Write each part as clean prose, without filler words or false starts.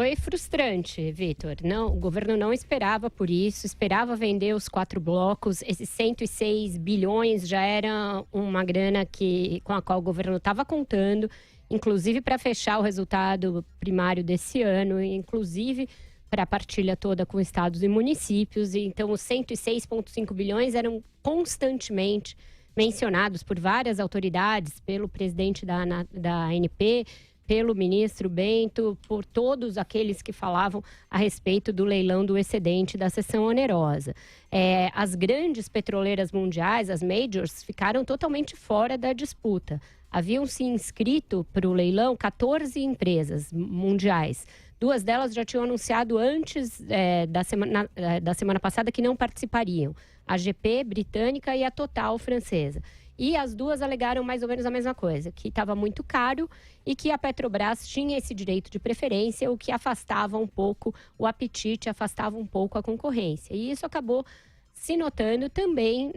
foi frustrante, Vitor. Não, o governo não esperava por isso, esperava vender os 4 blocos. Esses 106 bilhões já era uma grana com a qual o governo estava contando, inclusive para fechar o resultado primário desse ano, inclusive para a partilha toda com estados e municípios. Então, os 106,5 bilhões eram constantemente mencionados por várias autoridades, pelo presidente da ANP, pelo ministro Bento, por todos aqueles que falavam a respeito do leilão do excedente da seção onerosa. As grandes petroleiras mundiais, as majors, ficaram totalmente fora da disputa. Haviam se inscrito para o leilão 14 empresas mundiais. 2 delas já tinham anunciado antes da semana passada que não participariam. A GP britânica e a Total francesa. E as 2 alegaram mais ou menos a mesma coisa, que estava muito caro e que a Petrobras tinha esse direito de preferência, o que afastava um pouco o apetite, afastava um pouco a concorrência. E isso acabou se notando também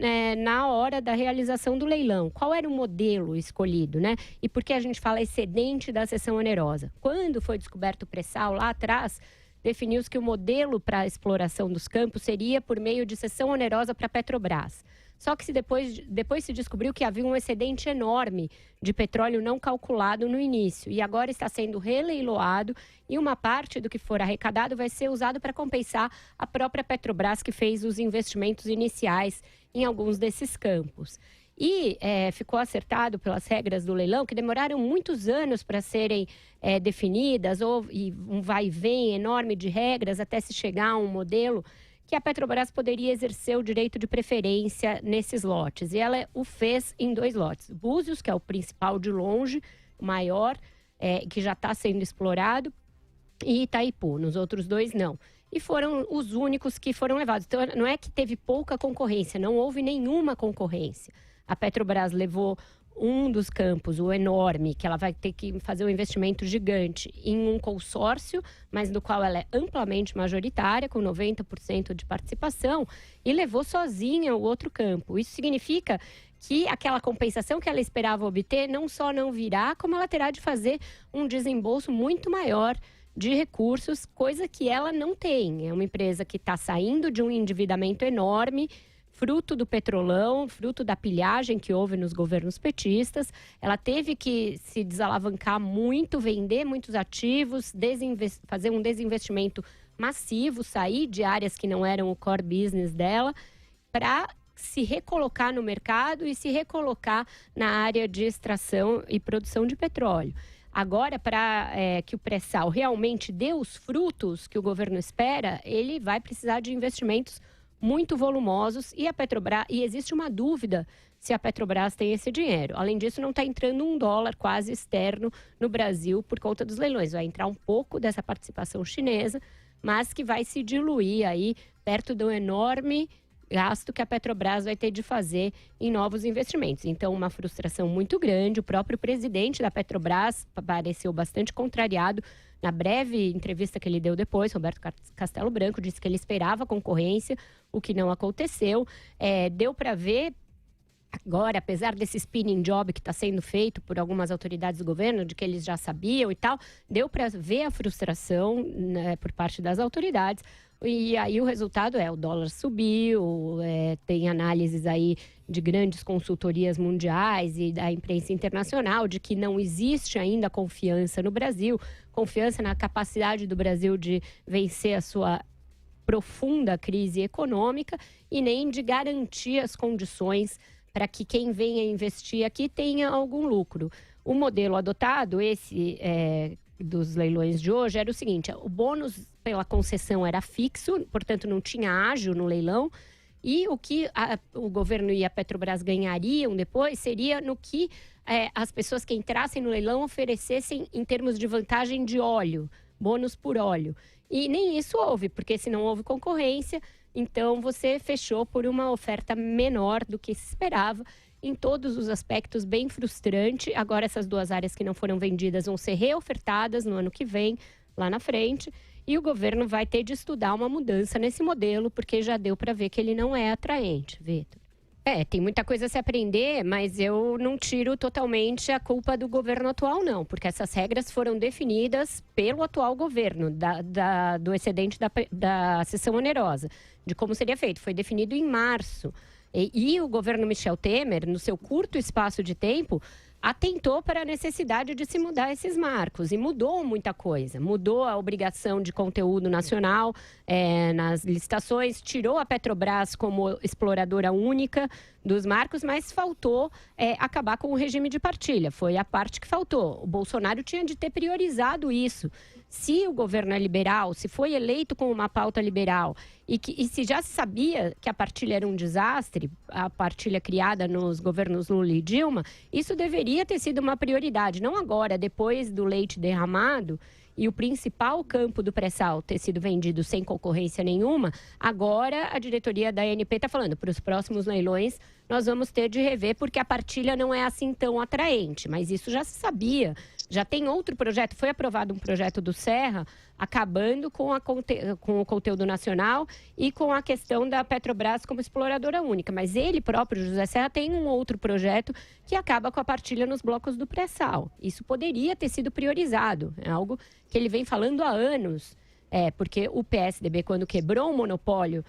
na hora da realização do leilão. Qual era o modelo escolhido, né? E por que a gente fala excedente da seção onerosa? Quando foi descoberto o pré-sal lá atrás, definiu-se que o modelo para a exploração dos campos seria por meio de seção onerosa para a Petrobras. Só que depois se descobriu que havia um excedente enorme de petróleo não calculado no início. E agora está sendo releiloado e uma parte do que for arrecadado vai ser usado para compensar a própria Petrobras, que fez os investimentos iniciais em alguns desses campos. E ficou acertado pelas regras do leilão, que demoraram muitos anos para serem definidas, e um vai e vem enorme de regras até se chegar a um modelo que a Petrobras poderia exercer o direito de preferência nesses lotes. E ela o fez em 2 lotes. Búzios, que é o principal de longe, o maior, que já está sendo explorado, e Itaipu. Nos outros 2, não. E foram os únicos que foram levados. Então, não é que teve pouca concorrência, não houve nenhuma concorrência. A Petrobras levou um dos campos, o enorme, que ela vai ter que fazer um investimento gigante em um consórcio, mas no qual ela é amplamente majoritária, com 90% de participação, e levou sozinha o outro campo. Isso significa que aquela compensação que ela esperava obter não só não virá, como ela terá de fazer um desembolso muito maior de recursos, coisa que ela não tem. É uma empresa que está saindo de um endividamento enorme, fruto do petrolão, fruto da pilhagem que houve nos governos petistas. Ela teve que se desalavancar muito, vender muitos ativos, fazer um desinvestimento massivo, sair de áreas que não eram o core business dela, para se recolocar no mercado e se recolocar na área de extração e produção de petróleo. Agora, para que o pré-sal realmente dê os frutos que o governo espera, ele vai precisar de investimentos muito volumosos e existe uma dúvida se a Petrobras tem esse dinheiro. Além disso, não está entrando $1 quase externo no Brasil por conta dos leilões. Vai entrar um pouco dessa participação chinesa, mas que vai se diluir aí perto do enorme gasto que a Petrobras vai ter de fazer em novos investimentos. Então, uma frustração muito grande. O próprio presidente da Petrobras pareceu bastante contrariado. Na breve entrevista que ele deu depois, Roberto Castelo Branco disse que ele esperava concorrência, o que não aconteceu. Deu para ver agora, apesar desse spinning job que está sendo feito por algumas autoridades do governo, de que eles já sabiam e tal, deu para ver a frustração, né, por parte das autoridades. E aí o resultado o dólar subiu, tem análises aí de grandes consultorias mundiais e da imprensa internacional de que não existe ainda confiança no Brasil, confiança na capacidade do Brasil de vencer a sua profunda crise econômica e nem de garantir as condições para que quem venha investir aqui tenha algum lucro. O modelo adotado, esse dos leilões de hoje, era o seguinte: o bônus pela concessão era fixo, portanto não tinha ágio no leilão, e o que o governo e a Petrobras ganhariam depois seria no que as pessoas que entrassem no leilão oferecessem em termos de vantagem de óleo, bônus por óleo. E nem isso houve, porque se não houve concorrência, então você fechou por uma oferta menor do que se esperava. Em todos os aspectos, bem frustrante. Agora essas 2 áreas que não foram vendidas vão ser reofertadas no ano que vem, lá na frente. E o governo vai ter de estudar uma mudança nesse modelo, porque já deu para ver que ele não é atraente, Vitor. Tem muita coisa a se aprender, mas eu não tiro totalmente a culpa do governo atual, não, porque essas regras foram definidas pelo atual governo, do excedente da cessão onerosa, de como seria feito. Foi definido em março. E o governo Michel Temer, no seu curto espaço de tempo, atentou para a necessidade de se mudar esses marcos e mudou muita coisa. Mudou a obrigação de conteúdo nacional nas licitações, tirou a Petrobras como exploradora única dos marcos, mas faltou acabar com o regime de partilha. Foi a parte que faltou. O Bolsonaro tinha de ter priorizado isso. Se o governo é liberal, se foi eleito com uma pauta liberal e se já se sabia que a partilha era um desastre, a partilha criada nos governos Lula e Dilma, isso deveria ter sido uma prioridade. Não agora, depois do leite derramado e o principal campo do pré-sal ter sido vendido sem concorrência nenhuma, agora a diretoria da ANP está falando, para os próximos leilões nós vamos ter de rever, porque a partilha não é assim tão atraente, mas isso já se sabia. Já tem outro projeto, foi aprovado um projeto do Serra, acabando com o conteúdo nacional e com a questão da Petrobras como exploradora única. Mas ele próprio, José Serra, tem um outro projeto que acaba com a partilha nos blocos do pré-sal. Isso poderia ter sido priorizado, é algo que ele vem falando há anos. Porque o PSDB, quando quebrou o monopólio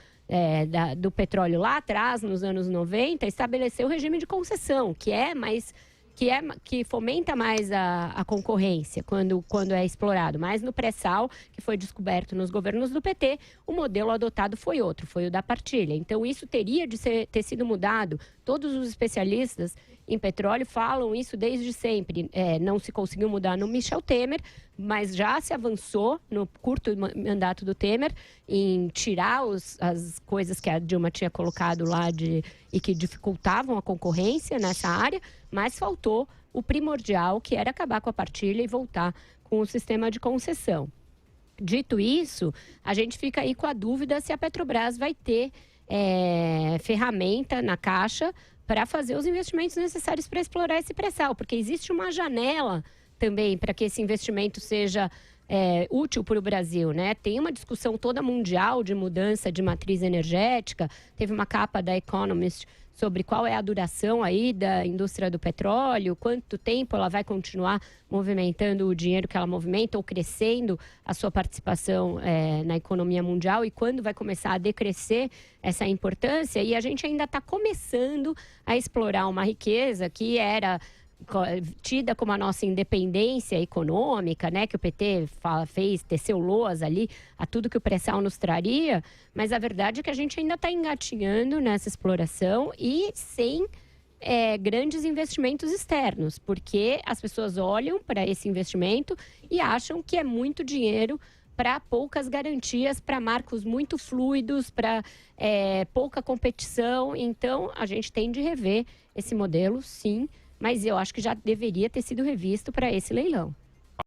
do petróleo lá atrás, nos anos 90, estabeleceu o regime de concessão, que fomenta mais a concorrência quando é explorado. Mas no pré-sal, que foi descoberto nos governos do PT, o modelo adotado foi outro, foi o da partilha. Então, isso teria de ter sido mudado. Todos os especialistas em petróleo falam isso desde sempre. Não se conseguiu mudar no Michel Temer, mas já se avançou no curto mandato do Temer em tirar as coisas que a Dilma tinha colocado lá e que dificultavam a concorrência nessa área, mas faltou o primordial, que era acabar com a partilha e voltar com o sistema de concessão. Dito isso, a gente fica aí com a dúvida se a Petrobras vai ter ferramenta na caixa para fazer os investimentos necessários para explorar esse pré-sal, porque existe uma janela também para que esse investimento seja útil para o Brasil, né? Tem uma discussão toda mundial de mudança de matriz energética, teve uma capa da Economist sobre qual é a duração aí da indústria do petróleo, quanto tempo ela vai continuar movimentando o dinheiro que ela movimenta ou crescendo a sua participação na economia mundial e quando vai começar a decrescer essa importância. E a gente ainda está começando a explorar uma riqueza que era tida como a nossa independência econômica, né, que o PT teceu loas ali a tudo que o pré-sal nos traria, mas a verdade é que a gente ainda está engatinhando nessa exploração e sem grandes investimentos externos, porque as pessoas olham para esse investimento e acham que é muito dinheiro para poucas garantias, para marcos muito fluidos, para pouca competição. Então, a gente tem de rever esse modelo, sim, mas eu acho que já deveria ter sido revisto para esse leilão.